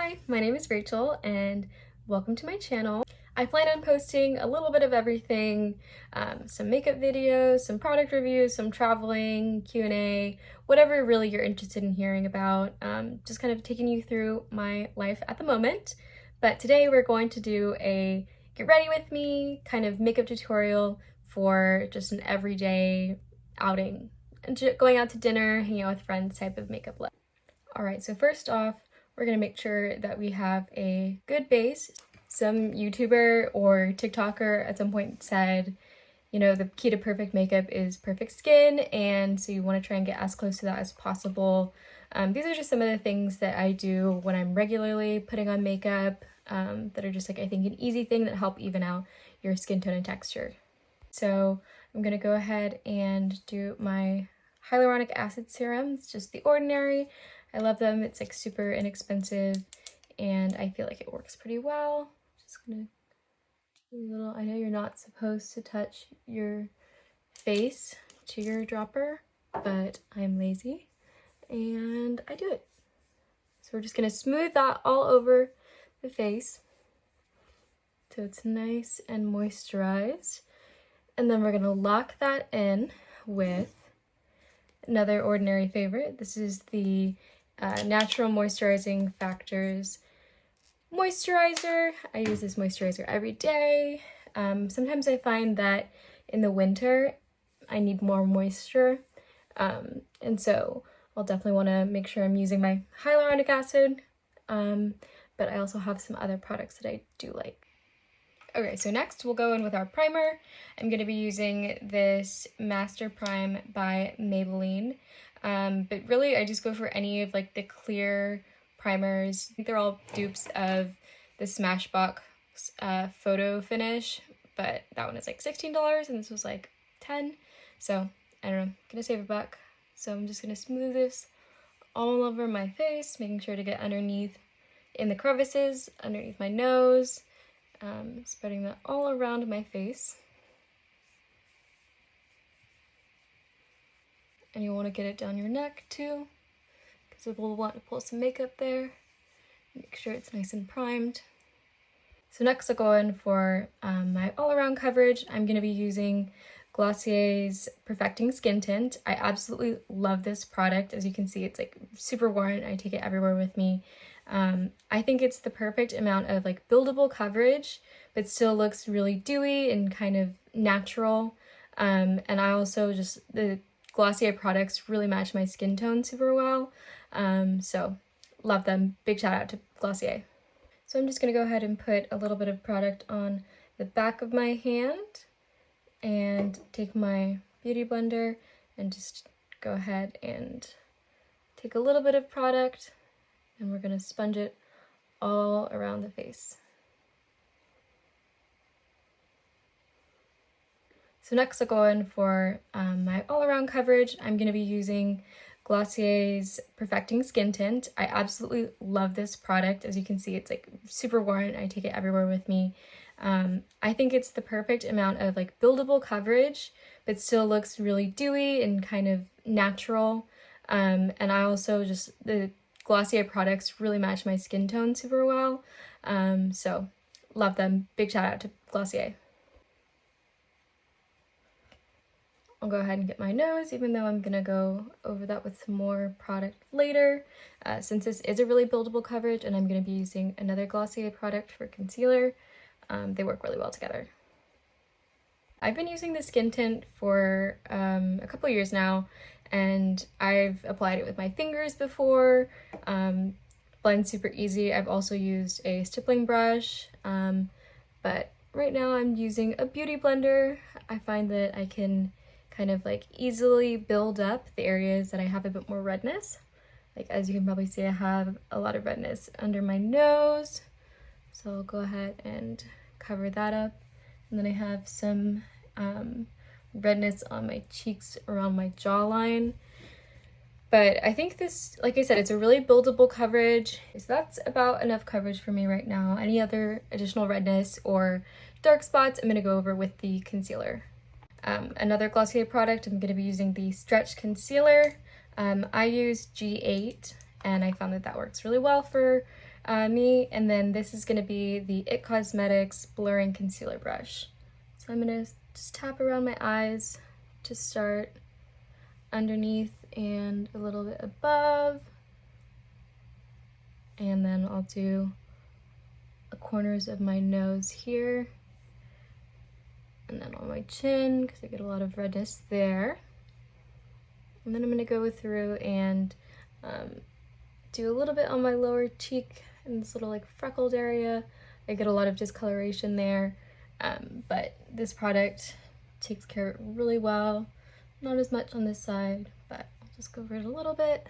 Hi, my name is Rachel and welcome to my channel. I plan on posting a little bit of everything, some makeup videos, some product reviews, some traveling, Q&A, whatever really you're interested in hearing about, just kind of taking you through my life at the moment. But today we're going to do a get ready with me kind of makeup tutorial for just an everyday outing, going out to dinner, hanging out with friends type of makeup look. Alright, so first off, we're going to make sure that we have a good base. Some YouTuber or TikToker at some point said, you know, the key to perfect makeup is perfect skin, and so you want to try and get as close to that as possible. These are just some of the things that I do when I'm regularly putting on makeup that are just like, I think, an easy thing that help even out your skin tone and texture. So I'm going to go ahead and do my hyaluronic acid serum. It's just the ordinary. I love them. It's like super inexpensive and I feel like it works pretty well. Just gonna do a little, I know you're not supposed to touch your face to your dropper, but I'm lazy and I do it. So we're just gonna smooth that all over the face so it's nice and moisturized. And then we're gonna lock that in with another ordinary favorite. This is the Natural Moisturizing Factors moisturizer. I use this moisturizer every day. Sometimes I find that in the winter I need more moisture, and so I'll definitely want to make sure I'm using my hyaluronic acid, but I also have some other products that I do like. Okay, so next we'll go in with our primer. I'm going to be using this Master Prime by Maybelline, but really I just go for any of like the clear primers. I think they're all dupes of the Smashbox Photo Finish, but that one is like $16 and this was like $10, so I don't know, I'm gonna save a buck. So I'm just gonna smooth this all over my face, making sure to get underneath in the crevices, underneath my nose, spreading that all around my face. And you'll want to get it down your neck too, because we'll want to pull some makeup there. Make sure it's nice and primed. So next I'll go in for my all-around coverage. I'm going to be using Glossier's Perfecting Skin Tint. I absolutely love this product. As you can see, it's like super worn. I take it everywhere with me. I think it's the perfect amount of like buildable coverage, but still looks really dewy and kind of natural. And I also just, the Glossier products really match my skin tone super well. So love them. Big shout out to Glossier. So I'm just going to go ahead and put a little bit of product on the back of my hand and take my beauty blender and just go ahead and take a little bit of product and we're going to sponge it all around the face. So next I'll go in for my all-around coverage. I'm going to be using Glossier's Perfecting Skin Tint. I absolutely love this product. As you can see, it's like super worn. I take it everywhere with me. I think it's the perfect amount of like buildable coverage, but still looks really dewy and kind of natural. And I also just, the Glossier products really match my skin tone super well. So love them. Big shout out to Glossier. I'll go ahead and get my nose, even though I'm gonna go over that with some more product later. Since this is a really buildable coverage and I'm gonna be using another Glossier product for concealer, they work really well together. I've been using the skin tint for a couple years now, and I've applied it with my fingers before. Blends super easy. I've also used a stippling brush, but right now I'm using a beauty blender. I find that I can kind of like easily build up the areas that I have a bit more redness. Like, as you can probably see, I have a lot of redness under my nose, so I'll go ahead and cover that up. And then I have some redness on my cheeks around my jawline. But I think this, like I said, it's a really buildable coverage. So that's about enough coverage for me right now. Any other additional redness or dark spots, I'm gonna go over with the concealer. Another Glossier product, I'm going to be using the Stretch Concealer. I use G8 and I found that that works really well for me. And then this is going to be the IT Cosmetics Blurring Concealer Brush. So I'm going to just tap around my eyes to start, underneath and a little bit above. And then I'll do the corners of my nose here. And then on my chin, because I get a lot of redness there. And then I'm going to go through and do a little bit on my lower cheek and this little like freckled area. I get a lot of discoloration there, but this product takes care of it really well. Not as much on this side, but I'll just go over it a little bit.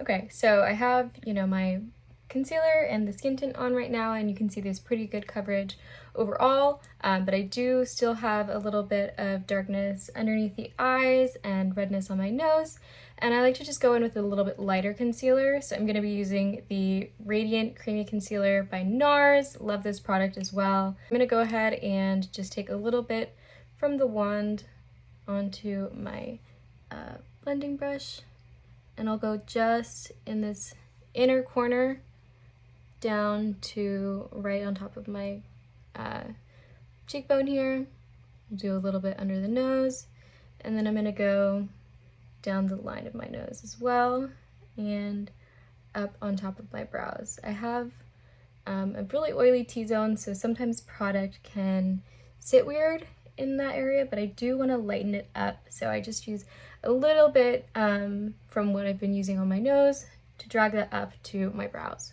Okay, so I have, you know, my concealer and the skin tint on right now, and you can see there's pretty good coverage overall, but I do still have a little bit of darkness underneath the eyes and redness on my nose, and I like to just go in with a little bit lighter concealer. So I'm going to be using the Radiant Creamy Concealer by NARS. Love this product as well. I'm going to go ahead and just take a little bit from the wand onto my blending brush, and I'll go just in this inner corner down to right on top of my cheekbone here. I'll do a little bit under the nose, and then I'm going to go down the line of my nose as well and up on top of my brows. I have a really oily T-zone, so sometimes product can sit weird in that area, but I do want to lighten it up, so I just use a little bit from what I've been using on my nose to drag that up to my brows.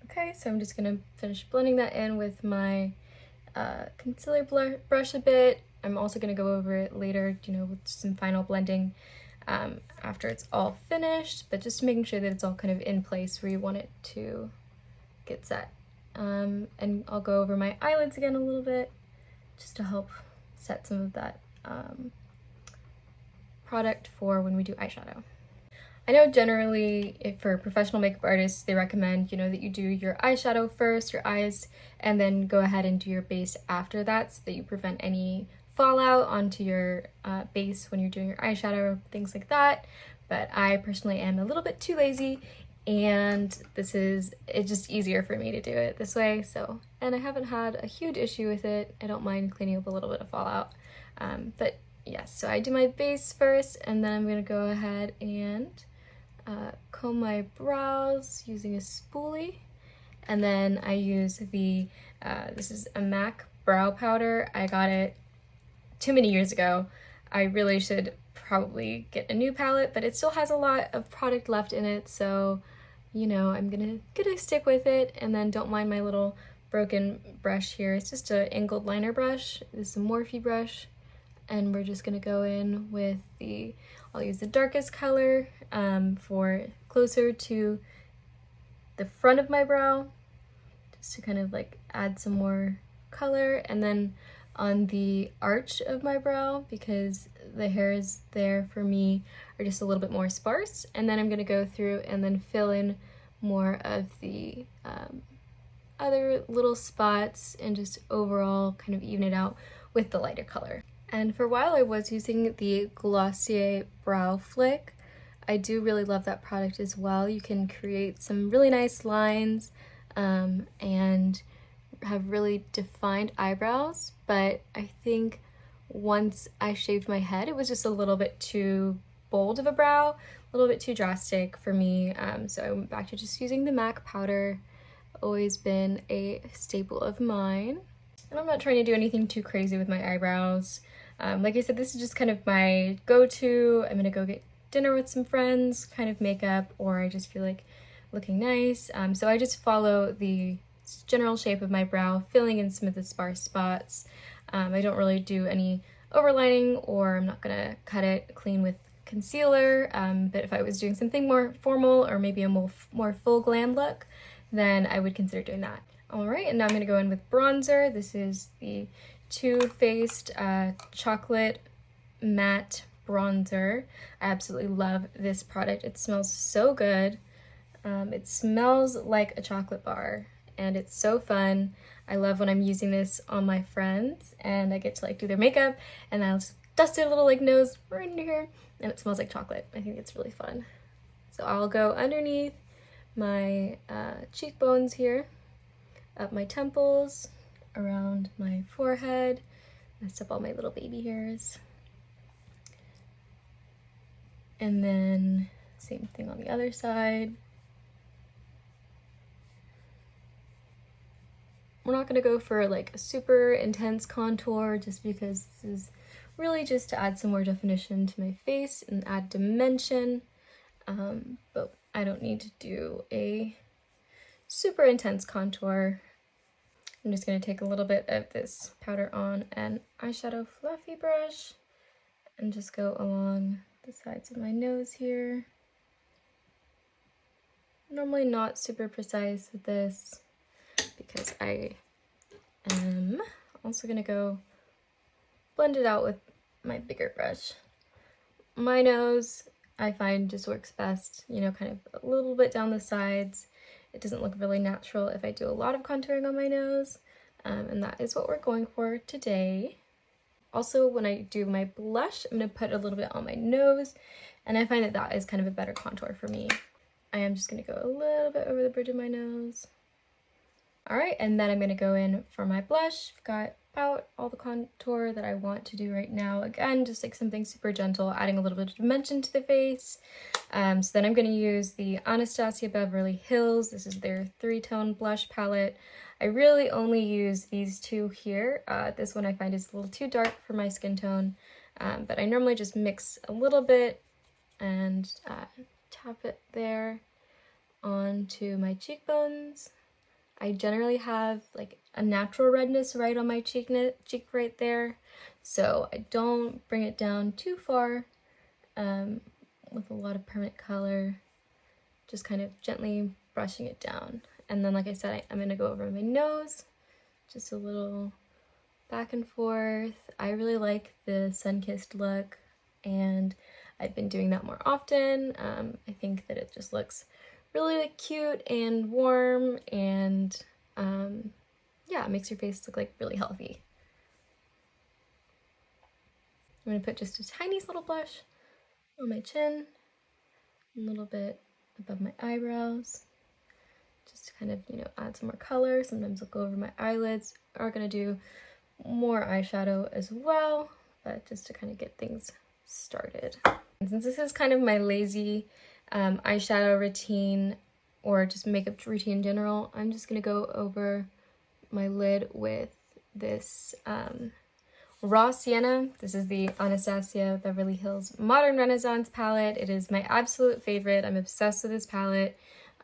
Okay, so I'm just going to finish blending that in with my concealer brush a bit. I'm also going to go over it later, you know, with some final blending after it's all finished, but just making sure that it's all kind of in place where you want it to get set. And I'll go over my eyelids again a little bit just to help set some of that product for when we do eyeshadow. I know generally for professional makeup artists, they recommend, you know, that you do your eyeshadow first, your eyes, and then go ahead and do your base after that so that you prevent any fallout onto your base when you're doing your eyeshadow, things like that. But I personally am a little bit too lazy, and it's just easier for me to do it this way. So, and I haven't had a huge issue with it. I don't mind cleaning up a little bit of fallout. But yes, so I do my base first, and then I'm gonna go ahead and comb my brows using a spoolie, and then I use the this is a MAC brow powder. I got it too many years ago. I really should probably get a new palette, but it still has a lot of product left in it, so you know, I'm gonna stick with it. And then don't mind my little broken brush here. It's just an angled liner brush. This is a Morphe brush, and we're just gonna go in with I'll use the darkest color for closer to the front of my brow, just to kind of like add some more color, and then on the arch of my brow, because the hairs there for me are just a little bit more sparse. And then I'm gonna go through and then fill in more of the other little spots and just overall kind of even it out with the lighter color. And for a while I was using the Glossier Brow Flick. I do really love that product as well. You can create some really nice lines and have really defined eyebrows, but I think once I shaved my head, it was just a little bit too bold of a brow, a little bit too drastic for me, so I went back to just using the MAC powder. Always been a staple of mine. And I'm not trying to do anything too crazy with my eyebrows. Like I said, this is just kind of my go-to. I'm gonna go get dinner with some friends kind of makeup, or I just feel like looking nice. So I just follow the general shape of my brow, filling in some of the sparse spots. I don't really do any overlining, or I'm not gonna cut it clean with concealer, but if I was doing something more formal or maybe a more full glam look, then I would consider doing that. All right, and now I'm gonna go in with bronzer. This is the Too Faced Chocolate Matte Bronzer. I absolutely love this product. It smells so good. It smells like a chocolate bar, and it's so fun. I love when I'm using this on my friends and I get to like do their makeup, and I'll just dust their little like nose right into here, and it smells like chocolate. I think it's really fun. So I'll go underneath my cheekbones here, up my temples, around my forehead, messed up all my little baby hairs. And then same thing on the other side. We're not gonna go for like a super intense contour just because this is really just to add some more definition to my face and add dimension. But I don't need to do a super intense contour. I'm just gonna take a little bit of this powder on an eyeshadow fluffy brush and just go along the sides of my nose here. Normally not super precise with this because I am also gonna go blend it out with my bigger brush. My nose, I find, just works best, you know, kind of a little bit down the sides. It doesn't look really natural if I do a lot of contouring on my nose, and that is what we're going for today. Also, when I do my blush, I'm gonna put a little bit on my nose, and I find that that is kind of a better contour for me. I am just gonna go a little bit over the bridge of my nose. All right, and then I'm gonna go in for my blush. I've got about all the contour that I want to do right now. Again, just like something super gentle, adding a little bit of dimension to the face. So then I'm gonna use the Anastasia Beverly Hills. This is their 3-tone blush palette. I really only use these two here. This one I find is a little too dark for my skin tone, but I normally just mix a little bit and tap it there onto my cheekbones. I generally have like a natural redness right on my cheek right there, so I don't bring it down too far with a lot of permanent color, just kind of gently brushing it down. And then, like I said, I'm gonna go over my nose, just a little back and forth. I really like the sun-kissed look, and I've been doing that more often. I think that it just looks really like cute and warm, and yeah, it makes your face look like really healthy. I'm gonna put just a tiny little blush on my chin, a little bit above my eyebrows, just to kind of, you know, add some more color. Sometimes I'll go over my eyelids. Are gonna do more eyeshadow as well, but just to kind of get things started. And since this is kind of my lazy eyeshadow routine, or just makeup routine in general, I'm just gonna go over my lid with this Raw Sienna. This is the Anastasia Beverly Hills Modern Renaissance palette. It is my absolute favorite. I'm obsessed with this palette.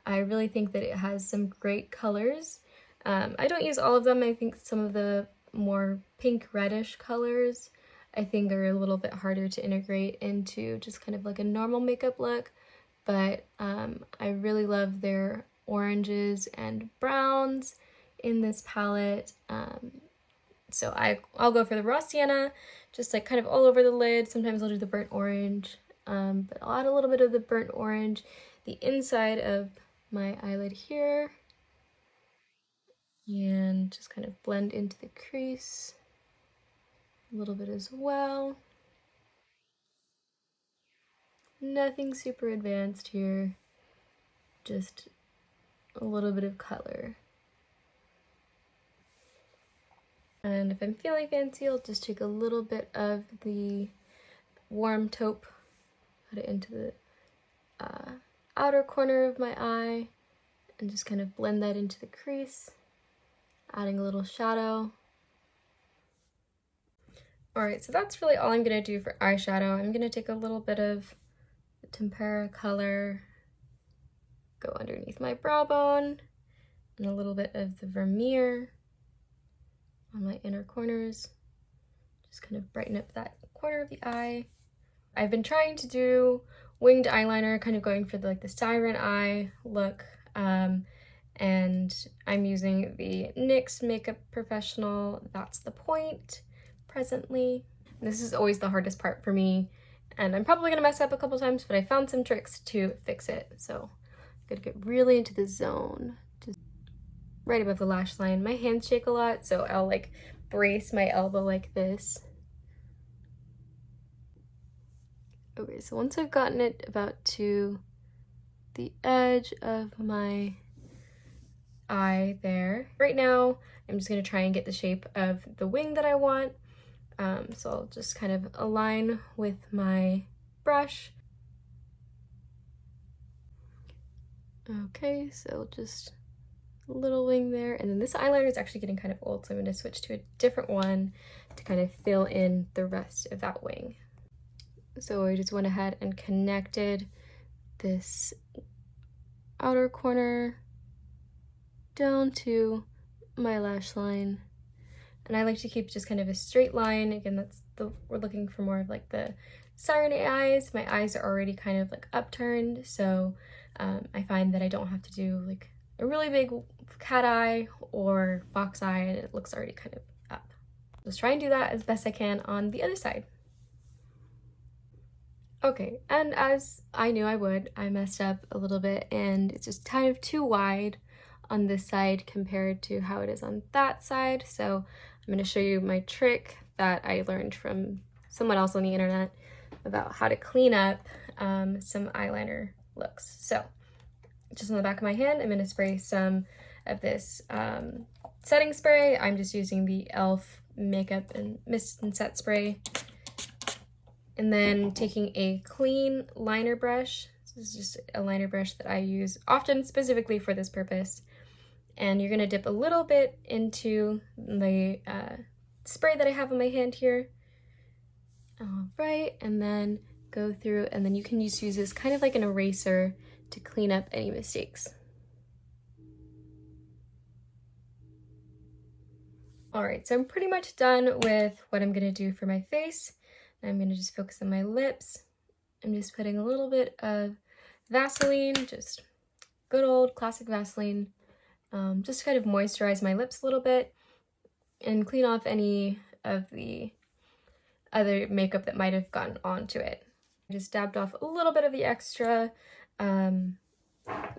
I really think that it has some great colors. I don't use all of them. I think some of the more pink reddish colors I think are a little bit harder to integrate into just kind of like a normal makeup look. But I really love their oranges and browns in this palette. So I'll go for the Raw Sienna, just like kind of all over the lid. Sometimes I'll do the burnt orange, but I'll add a little bit of the burnt orange, the inside of my eyelid here, and just kind of blend into the crease a little bit as well. Nothing super advanced here, just a little bit of color. And if I'm feeling fancy, I'll just take a little bit of the warm taupe, put it into the outer corner of my eye, and just kind of blend that into the crease, adding a little shadow. Alright, so that's really all I'm going to do for eyeshadow. I'm going to take a little bit of the tempera color, go underneath my brow bone, and a little bit of the Vermeer on my inner corners, just kind of brighten up that corner of the eye. I've been trying to do winged eyeliner, kind of going for the siren eye look, and I'm using the NYX Makeup Professional That's the Point presently. This is always the hardest part for me, and I'm probably gonna mess up a couple times, but I found some tricks to fix it. So I'm gonna get really into the zone, just right above the lash line. My hands shake a lot, so I'll brace my elbow like this. Okay, so once I've gotten it about to the edge of my eye there. Right now, I'm just gonna try and get the shape of the wing that I want. So I'll just kind of align with my brush. Okay, so just a little wing there. And then this eyeliner is actually getting kind of old, so I'm gonna switch to a different one to kind of fill in the rest of that wing. So I just went ahead and connected this outer corner down to my lash line. And I like to keep just kind of a straight line. Again, we're looking for more of like the siren eyes. My eyes are already kind of like upturned, so I find that I don't have to do like a really big cat eye or fox eye, and it looks already kind of up. Just try and do that as best I can on the other side. Okay, and as I knew I would, I messed up a little bit, and it's just kind of too wide on this side compared to how it is on that side. So I'm going to show you my trick that I learned from someone else on the internet about how to clean up some eyeliner looks. So just on the back of my hand, I'm going to spray some of this setting spray. I'm just using the e.l.f. Makeup and Mist and Set Spray. And then taking a clean liner brush. This is just a liner brush that I use often specifically for this purpose. And you're gonna dip a little bit into the spray that I have in my hand here. All right, and then go through, and then you can just use this kind of like an eraser to clean up any mistakes. All right, so I'm pretty much done with what I'm gonna do for my face. I'm gonna just focus on my lips. I'm just putting a little bit of Vaseline, just good old classic Vaseline, just to kind of moisturize my lips a little bit and clean off any of the other makeup that might have gotten onto it. I just dabbed off a little bit of the extra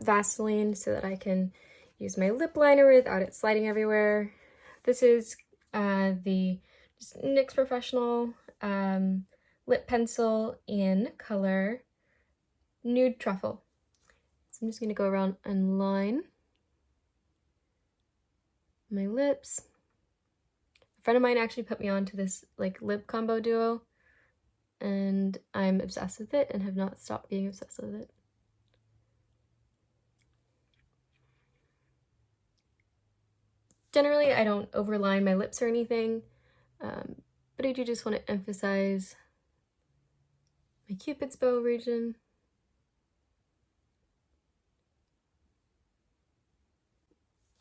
Vaseline so that I can use my lip liner without it sliding everywhere. This is the just NYX Professional lip pencil in color Nude Truffle. So I'm just going to go around and line my lips. A friend of mine actually put me onto this like lip combo duo, and I'm obsessed with it and have not stopped being obsessed with it. Generally, I don't overline my lips or anything, but I do just want to emphasize my Cupid's bow region.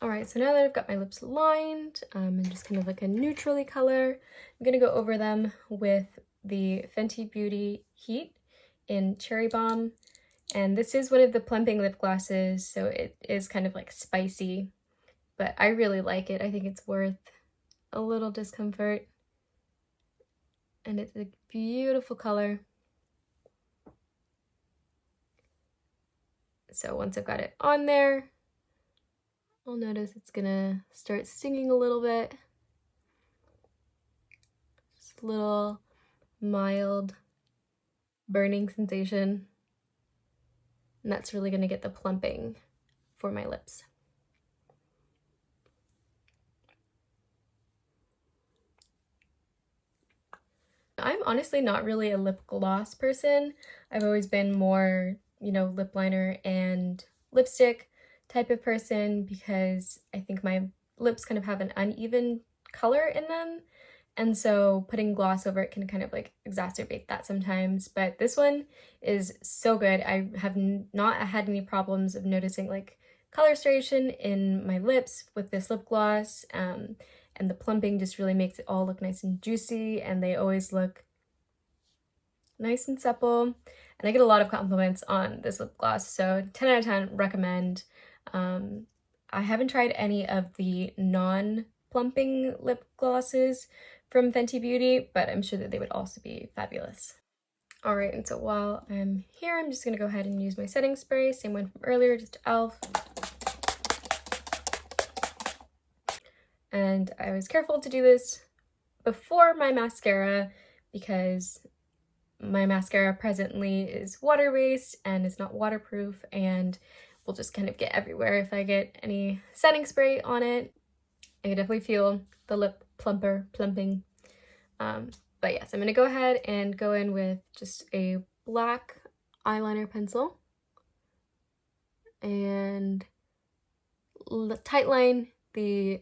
All right, so now that I've got my lips lined, and just kind of like a neutrally color, I'm gonna go over them with the Fenty Beauty Heat in Cherry Bomb. And this is one of the plumping lip glosses, so it is kind of like spicy, but I really like it. I think it's worth a little discomfort. And it's a beautiful color. So once I've got it on there, I'll notice it's gonna start stinging a little bit. Just a little mild burning sensation. And that's really gonna get the plumping for my lips. I'm honestly not really a lip gloss person. I've always been more, you know, lip liner and lipstick type of person because I think my lips kind of have an uneven color in them. And so putting gloss over it can kind of like exacerbate that sometimes. But this one is so good. I have not had any problems of noticing like color striation in my lips with this lip gloss. And the plumping just really makes it all look nice and juicy, and they always look nice and supple. And I get a lot of compliments on this lip gloss, so 10 out of 10 recommend. I haven't tried any of the non-plumping lip glosses from Fenty Beauty, but I'm sure that they would also be fabulous. All right, and so while I'm here, I'm just gonna go ahead and use my setting spray, same one from earlier, just e.l.f. And I was careful to do this before my mascara because my mascara presently is water-based and is not waterproof and will just kind of get everywhere if I get any setting spray on it. I can definitely feel the lip plumping. But yes, I'm gonna go ahead and go in with just a black eyeliner pencil and tightline the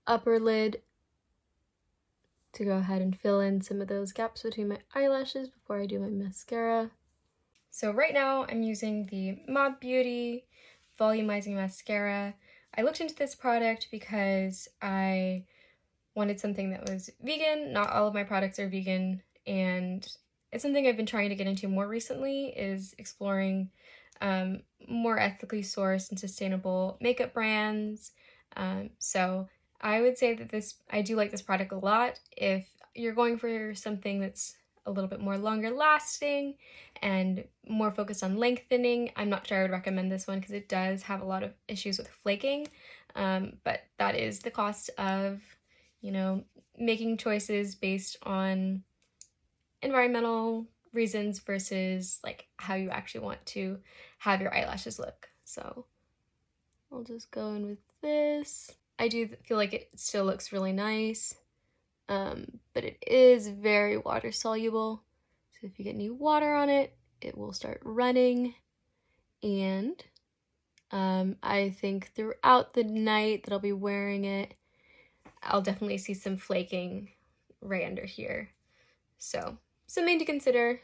upper lid to go ahead and fill in some of those gaps between my eyelashes before I do my mascara. So right now I'm using the Mob Beauty Volumizing Mascara. I looked into this product because I wanted something that was vegan. Not all of my products are vegan, and it's something I've been trying to get into more recently, is exploring more ethically sourced and sustainable makeup brands. So I would say that I do like this product a lot. If you're going for something that's a little bit more longer lasting and more focused on lengthening, I'm not sure I would recommend this one because it does have a lot of issues with flaking. But that is the cost of, you know, making choices based on environmental reasons versus like how you actually want to have your eyelashes look. So I'll just go in with this. I do feel like it still looks really nice, but it is very water soluble. So if you get any water on it, it will start running. And I think throughout the night that I'll be wearing it, I'll definitely see some flaking right under here. So something to consider. It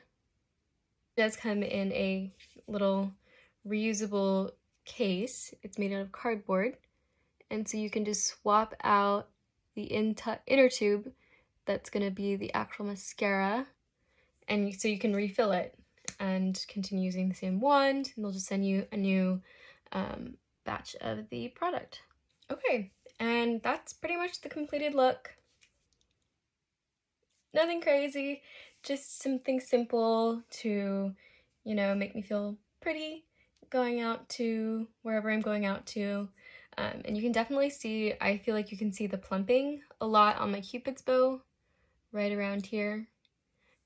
does come in a little reusable case. It's made out of cardboard. And so you can just swap out the inner tube that's going to be the actual mascara, and so you can refill it and continue using the same wand, and they'll just send you a new batch of the product. Okay, and that's pretty much the completed look. Nothing crazy, just something simple to, you know, make me feel pretty going out to wherever I'm going out to. And you can definitely see, I feel like you can see the plumping a lot on my Cupid's bow right around here.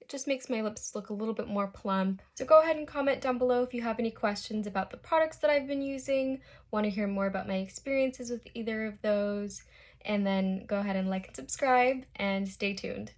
It just makes my lips look a little bit more plump. So go ahead and comment down below if you have any questions about the products that I've been using, want to hear more about my experiences with either of those, and then go ahead and like and subscribe and stay tuned.